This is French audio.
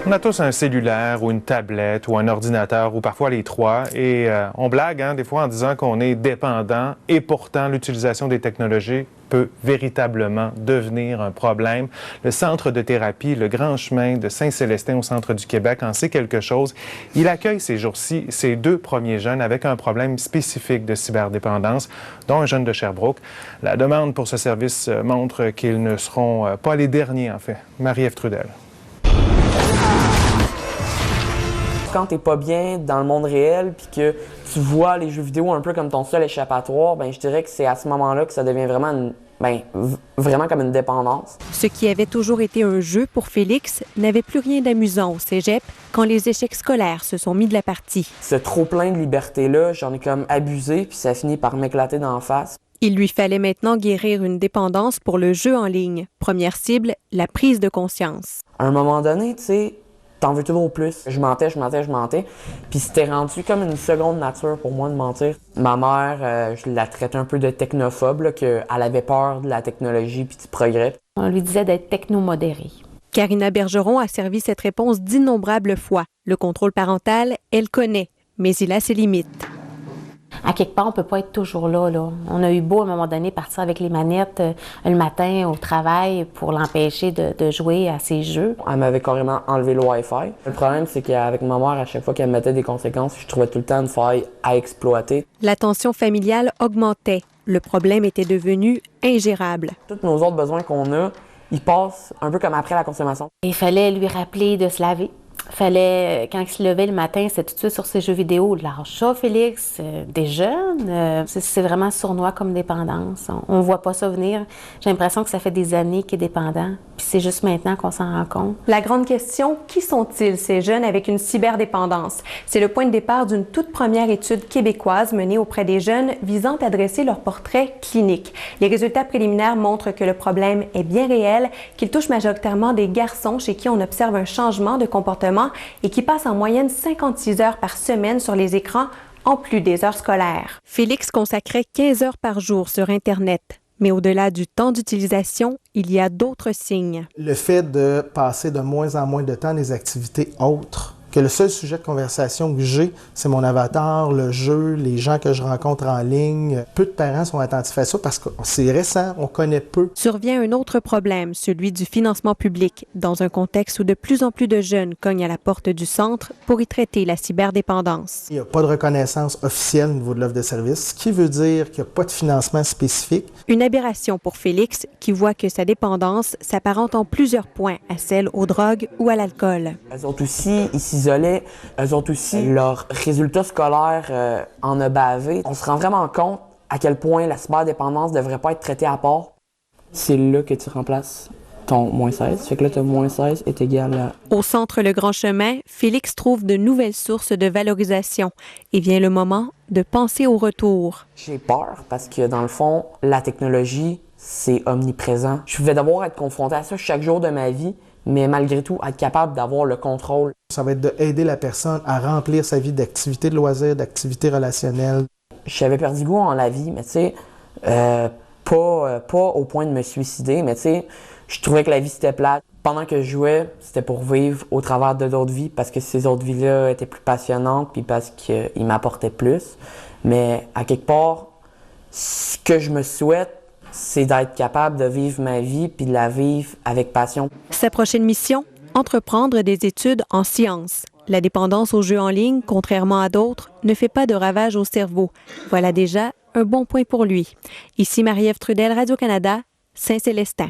On a tous un cellulaire ou une tablette ou un ordinateur ou parfois les trois et on blague des fois en disant qu'on est dépendant et pourtant l'utilisation des technologies peut véritablement devenir un problème. Le centre de thérapie, le Grand Chemin de Saint-Célestin au centre du Québec en sait quelque chose. Il accueille ces jours-ci ces 2 premiers jeunes avec un problème spécifique de cyberdépendance, dont un jeune de Sherbrooke. La demande pour ce service montre qu'ils ne seront pas les derniers en fait. Marie-Ève Trudel. Quand t'es pas bien dans le monde réel puis que tu vois les jeux vidéo un peu comme ton seul échappatoire, je dirais que c'est à ce moment-là que ça devient vraiment vraiment comme une dépendance. Ce qui avait toujours été un jeu pour Félix n'avait plus rien d'amusant au cégep quand les échecs scolaires se sont mis de la partie. Ce trop-plein de liberté-là, j'en ai comme abusé puis ça finit par m'éclater d'en face. Il lui fallait maintenant guérir une dépendance pour le jeu en ligne. Première cible, la prise de conscience. À un moment donné, tu sais, t'en veux toujours plus. Je mentais. Puis c'était rendu comme une seconde nature pour moi de mentir. Ma mère, je la traitais un peu de technophobe, qu'elle avait peur de la technologie puis du progrès. On lui disait d'être technomodéré. Karina Bergeron a servi cette réponse d'innombrables fois. Le contrôle parental, elle connaît, mais il a ses limites. À quelque part, on peut pas être toujours là. On a eu beau, à un moment donné, partir avec les manettes le matin au travail pour l'empêcher de jouer à ses jeux. Elle m'avait carrément enlevé le Wi-Fi. Le problème, c'est qu'avec ma mère, à chaque fois qu'elle me mettait des conséquences, je trouvais tout le temps une faille à exploiter. La tension familiale augmentait. Le problème était devenu ingérable. Tous nos autres besoins qu'on a, ils passent un peu comme après la consommation. Il fallait lui rappeler de se laver. Fallait, quand il se levait le matin, c'était tout de suite sur ses jeux vidéo. Lâche ça, Félix, des jeunes. C'est vraiment sournois comme dépendance. On voit pas ça venir. J'ai l'impression que ça fait des années qu'il est dépendant. Puis c'est juste maintenant qu'on s'en rend compte. La grande question, qui sont-ils ces jeunes avec une cyberdépendance? C'est le point de départ d'une toute première étude québécoise menée auprès des jeunes visant à dresser leur portrait clinique. Les résultats préliminaires montrent que le problème est bien réel, qu'il touche majoritairement des garçons chez qui on observe un changement de comportement et qui passent en moyenne 56 heures par semaine sur les écrans, en plus des heures scolaires. Félix consacrait 15 heures par jour sur Internet. Mais au-delà du temps d'utilisation, il y a d'autres signes. Le fait de passer de moins en moins de temps à des activités autres, que le seul sujet de conversation que j'ai, c'est mon avatar, le jeu, les gens que je rencontre en ligne. Peu de parents sont attentifs à ça parce que c'est récent, on connaît peu. Survient un autre problème, celui du financement public, dans un contexte où de plus en plus de jeunes cognent à la porte du centre pour y traiter la cyberdépendance. Il n'y a pas de reconnaissance officielle au niveau de l'offre de service, ce qui veut dire qu'il n'y a pas de financement spécifique. Une aberration pour Félix, qui voit que sa dépendance s'apparente en plusieurs points à celle aux drogues ou à l'alcool. Elles autres aussi, ils s'isolaient. Elles autres aussi, leurs résultats scolaires en a bavé. On se rend vraiment compte à quel point la cyberdépendance ne devrait pas être traitée à part. C'est là que tu remplaces ton moins 16. Fait que là, ton moins 16 est égal à... Au centre Le Grand Chemin, Félix trouve de nouvelles sources de valorisation et vient le moment de penser au retour. J'ai peur parce que, dans le fond, la technologie, c'est omniprésent. Je vais devoir être confronté à ça chaque jour de ma vie, mais malgré tout, être capable d'avoir le contrôle. Ça va être d'aider la personne à remplir sa vie d'activités de loisirs, d'activités relationnelles. J'avais perdu goût en la vie, mais tu sais, pas au point de me suicider, mais tu sais, je trouvais que la vie c'était plate. Pendant que je jouais, c'était pour vivre au travers de d'autres vies, parce que ces autres vies-là étaient plus passionnantes, puis parce qu'ils m'apportaient plus. Mais à quelque part, ce que je me souhaite, c'est d'être capable de vivre ma vie puis de la vivre avec passion. Sa prochaine mission, entreprendre des études en sciences. La dépendance aux jeux en ligne, contrairement à d'autres, ne fait pas de ravages au cerveau. Voilà déjà un bon point pour lui. Ici Marie-Ève Trudel, Radio-Canada, Saint-Célestin.